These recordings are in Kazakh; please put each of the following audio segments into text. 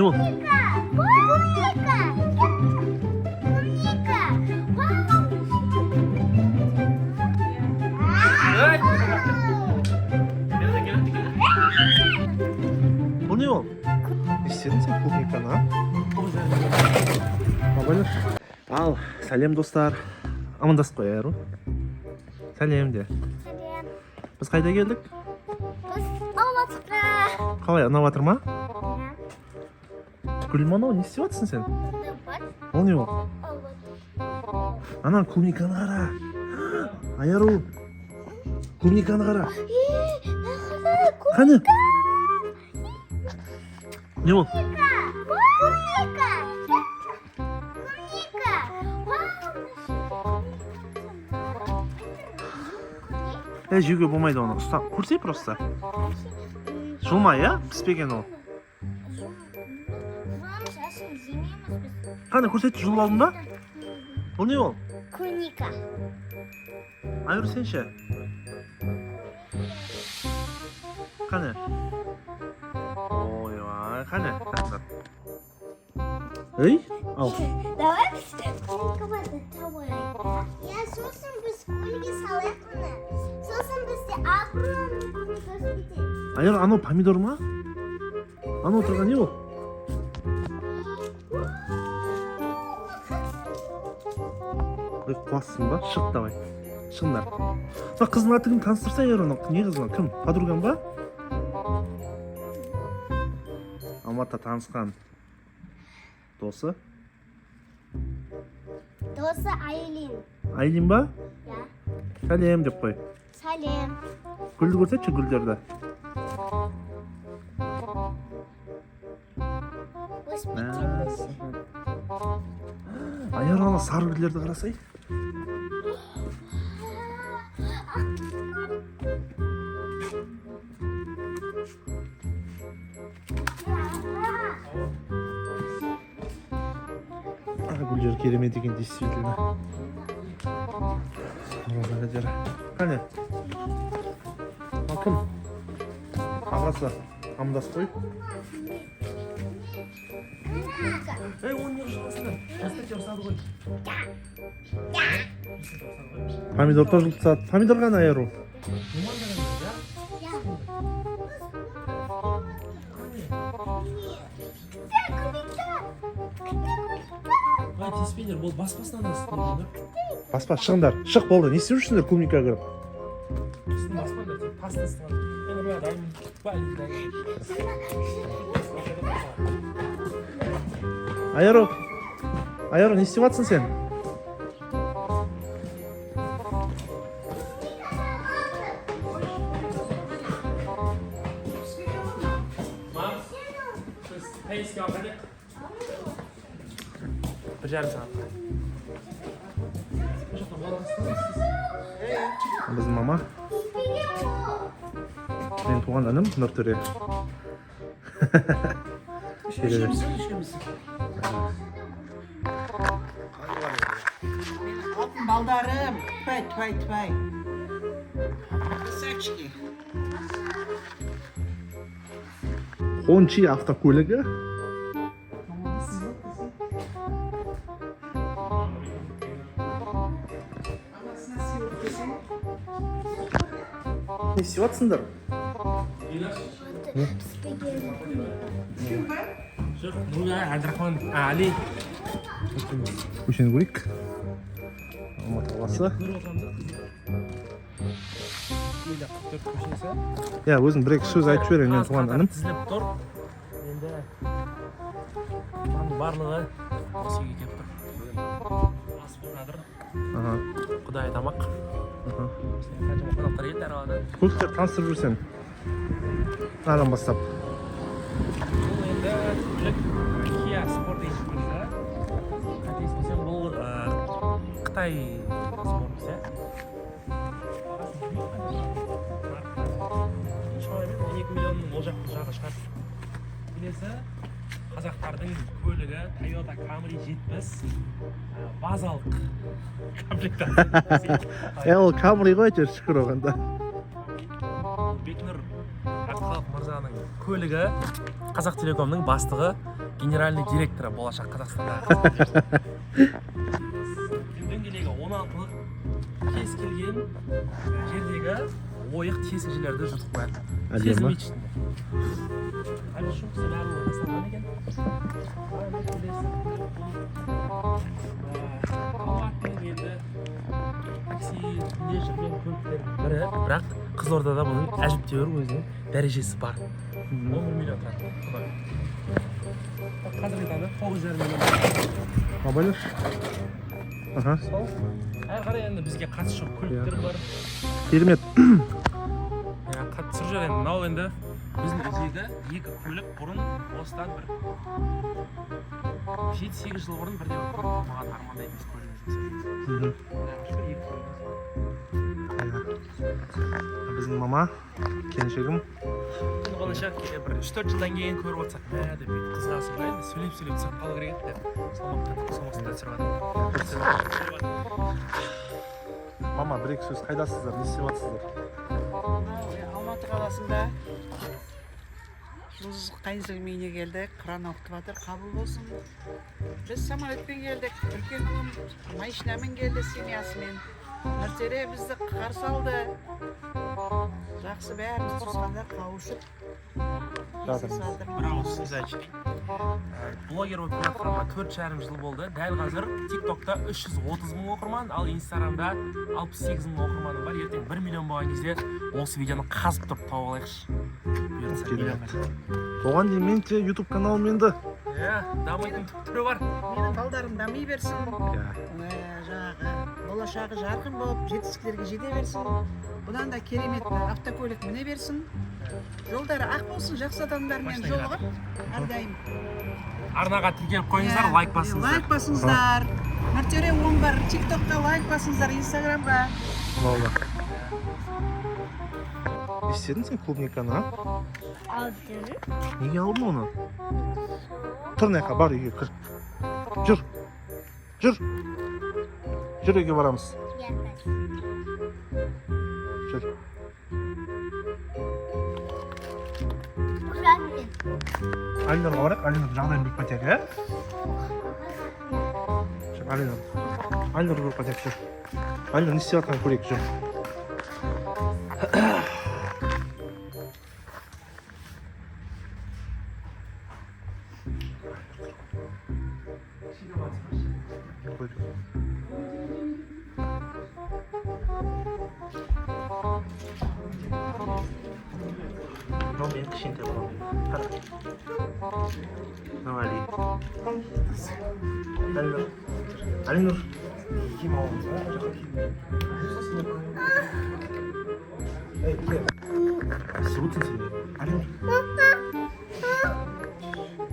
Клубника! Bu ne o? İstedin sen клубниканы, а? Абайлар. Ал, сәлем достар. Амандасып қояйық. Сәлем де. Сәлем. Біз қайда келдік? Біз Алматыға. Қалай, ұнап жатыр ма? Гүлім анау, не істеп жатрсың сен? Ол не ол? Ана клубниканы қара. Айару. Клубниканы қара. Қане? Не ол? Жеуге болмайды оны. Ұста, көрсей просто. Жұлмай, я? Піспеген ол. Қане, көрсетші, жұлып алдың ба? Ол не ол? Клубника. Айыр сен ше? Қане? Ойбай, қане? Ей, ал. Давай біз клубниканы табайық. Я сосын біз көлге салайық мұны. Сосын бізде апырын клубникасы кетеді. Айыр, анау помидор ма? Анау тұрған не ол? Ой, қуассың ба? Шық давай. Шыңдар. Қыздың аты кім таныстырса айыр оны? Не қызың? Кім? Подруган ба? Алматыда танысқан досы? Досы Айлин. Айлин ба? Я. Сәлем деп қой. Сәлем. Гүлді көрсетші, гүлдерді. Өз бетеміз. Айыр ана сары гүлдерді қарасай. Гүлдер керемет екен, действительно. Қане? Ал кім? Ағасы, амандас қой. Ей, оны не жыласыңдар? Жастық жасады ғой. Помидор тоже жылтсады. Помидор ғана айыру. Теспеңдер, бұл баспасынан астын. Баспа, шығыңдар. Шық болды. Не істеп жүрсіңдер клубникаға кіріп? Үстін баспаңдар, тек паста астын. Енді бұға дайым Айару. Айару, не істеп жатсың сен? Пейске алғадық. Бір жарым сағат. Біздің мама. Мен туған інім Нұртөре. Алтын балдарым, тпай. Сәкшіге. Хончи автокөлігі. Не істеп жатсыңдар? Жоқ, бұл Абдрахман Али. Көшені көрейік. Алматы қаласы. Я, өзің бір-екі сөз айтып жіберейін, мен туған інім. Тізіліп тұр. Енді барлығы осы үйге келіп тұр. Ас болып жатыр. Құдай тамақ. Қаншама қонақтар келді әр қаладан. Көліктер таныстырып жүрсен. Надан бастап. Бұл енді көлік Kia Sport дейсің көрді. Қателеспесем бұл Қытай спорт, иә? Шамамен 12 миллионның ол жағы шығар. Келесі қазақтардың көлігі Toyota Camry 70 базалық комплектация. Ол Camry ғой, әйтеуір шүкір оғанда. Бекнұр Ақхалық мырзаның көлігі Қазақ Телекомның бастығы, генеральный директоры болашақ Қазақстандағы. Дөңгелегі 16-лық кез келген жердегі ойық тесікшілерді жұтып қояды. Сезім ішінде. Әлі жұмысы барлығы жасалған екен. Алматының енді такси не жүрген көліктердің бірі, бірақ Қызылордада бұның әжептәуір өзінің дәрежесі бар. 10 миллион тұрады. Қазіргі таңда 9,5 миллион. Абайлар. Аха. Сол. Әрі қарай енді бізге қатысы жоқ көліктер бар. Керемет. Қатысы жоқ енді. Мынау енді біздің үйдегі екі көлік бұрын осыдан бір 7-8 жыл бұрын бірден маған армандайтын көлігіміз. Біздің мама, келіншегім. Онынша бір 3-4 жылдан кейін көріп отырсақ, мә деп бүйтіп қызғасып қойды, сөйлеп саққалы керек еді деп салмақта түсіріп жатыр. Мама, бір-екі сөз қайдасыздар, не істеп жатсыздар? Алматы қаласында жұлдыз қайынсігім үйіне келдік, Құран оқытып жатыр, қабыл болсын. Біз самолетпен келдік, үлкен ұлым машинамен келді семьясымен. Нұртөре бізді қарсы алды. Жақсы бәріміз туысқандар қауышып жатырмыз. Бір ауыз сөз айтайын. Блогер болып жатқаныма 4,5 жыл болды. Дәл қазір TikTok'та 330 мың оқырман, ал Instagram'да 68 мың оқырманым бар. Ертең 1 миллион болған кезде осы видеоны қазып тұрып тауып алайықшы. Оған дейін мен те YouTube каналым енді. Дамайтын түрі бар. менің балдарым дами берсін. Жаңағы болашағы жарқын болып, жетістіктерге жете берсін. Бұдан да керемет автокөлік міне берсін. Жолдары ақ болсын, жақсы адамдармен жолығып, әрдайым. Арнаға тіркеліп қойыңыздар, лайк басыңыздар. Лайк басыңыздар. Нұртөре оң бар, TikTok'қа лайк басыңыздар, Instagram'ға. Валла. Естедің сен клубниканы, а? Aldın. Неге алдың оны? Тұр неқа, бар үйге кір. Жүр. Жүр үйге барамыз. Yaklaşık. Жүр. Buranın. Алинорға барайық, Алинор жағдайын біліп қайтайық, ә? Жүр, Алинор көріп қайтайық, жүр. Алинор не істеп жатқанын көрейік, жүр. Мынау менің кішкентай балам. Қара. Мынау Али. Алинор. Киім аламыз, а? Эй, кел. Сұрутын сен. Алинор.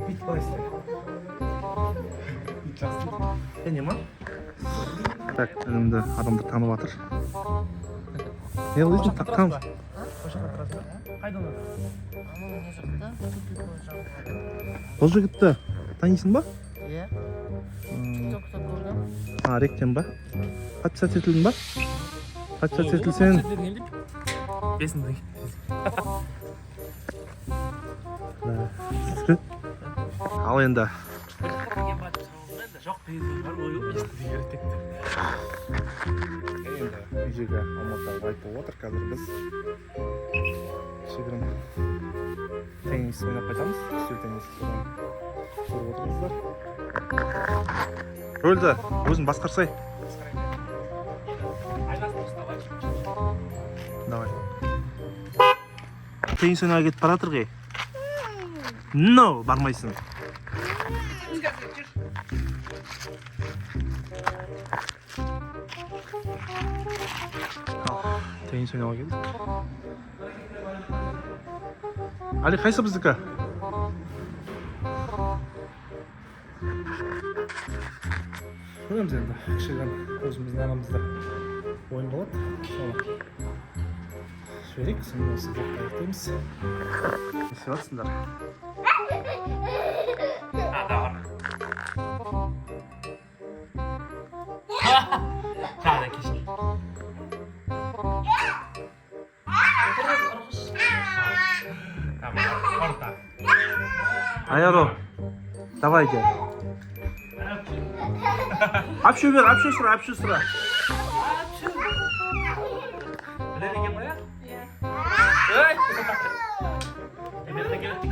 Бүйтіп қалай істер. Не ма? Так, інімді адамдар танып жатыр. Не өзің таққан? Қайдан отыр? Бұл жігітті танисың ба? Иә. Ректен ба? Подписать етілдің ба? Подписать етілсен. Бесін дөй. Ал енді. Жоқ деген бар ғой, бесін дөй керек кетті. Енді үйдегі алматыдағы айтып отыр, қазір біз кішігірім теннис ойнап қайтамыз. Үстел теннис көріп отырыңыздар. Рөлді өзің басқарсай. Давай. Теннис ойнауға кетіп бара жатыр ғой. No, бармайсың. Теннис ойнауға келдік. Али, қайсы біздікі? Көреміз енді, кішігірім өзіміздің арамызда ойын болады. Жіберейік, сонымен осы блокты аяқтаймыз. Не істеп жатсыңдар? Жаңадан кешір. Ayaro. Давай gel. Apşu ver, apşu sıra, apşu sıra. Biladi ekan ya? Hey! Emelda keladi.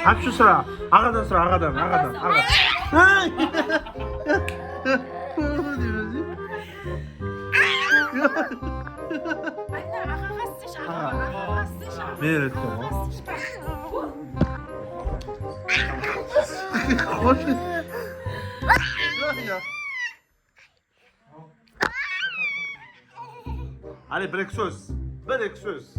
Apşu sıra. Ağadan sıra, ağadan, ağadan, ağa. Ay! Ne diyorsun? Ver ettim o. Hoş. Ya. Ali bir ek söz. Bir ek söz.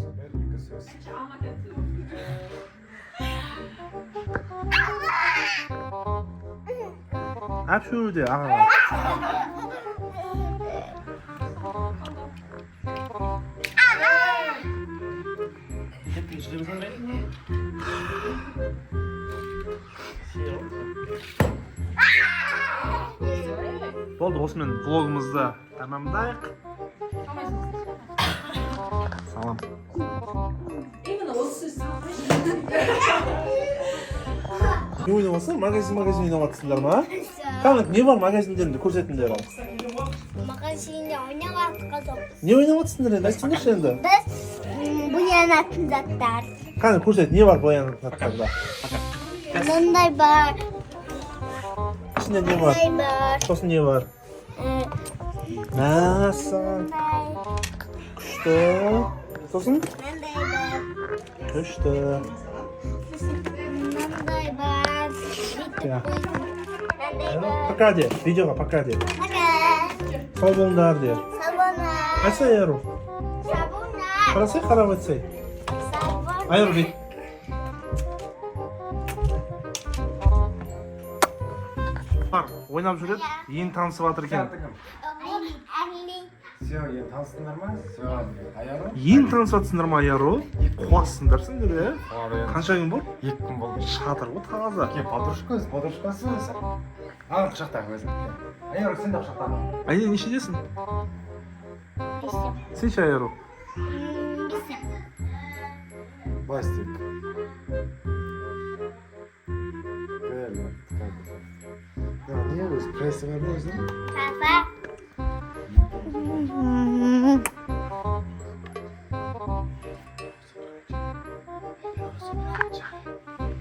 Apşu de ağa. Ketdik, ishlaymisan mayli? Bo'ldi, osman vlogimizni tamamlaylik. Salom. Ne oynamasın? Magazin oynamasınlar mı? Kanka ne var magazinlerinde ko'rsatinglar ham. Magazinda o'ynayapmiz. Ne oynamasınlar endi? Aytsinlar endi. Biz bu yana tuzaklar. Kanka ko'rsat, ne var bu yanlarda? Bunday bor. İçinde ne var? Bunday bor. Sosun ne var? Nasıl? Kuştu. Sosun? Bunday bor. Kuştu. Bunday bor. Ya. Bunday bor. Пока de. Videoga пока de. Aga. Sağ bolunlar de. Sabunlar. Aysa yaro. Sabunlar. Qarasay qarab o'tsay. Sabun. Ayro de. Oynab жүріп, ең танысып жатыр екен. Все, я таныстыңдар ма? Все, аяро? Ең танысып жатсыңдар ма, Аяро? Қуасыңдар сендер, иә? Қанша күн болды? 2 күн болды. Шатыр ғой таза. Ке, подружкасы өзі. Ал құшақта өзі. Аяро, сен де құшақта. Айне нешедесің? Сен ше, Аяро? Бастик. Böyle. Ya niye böyle? Presi var mı özün? Papa.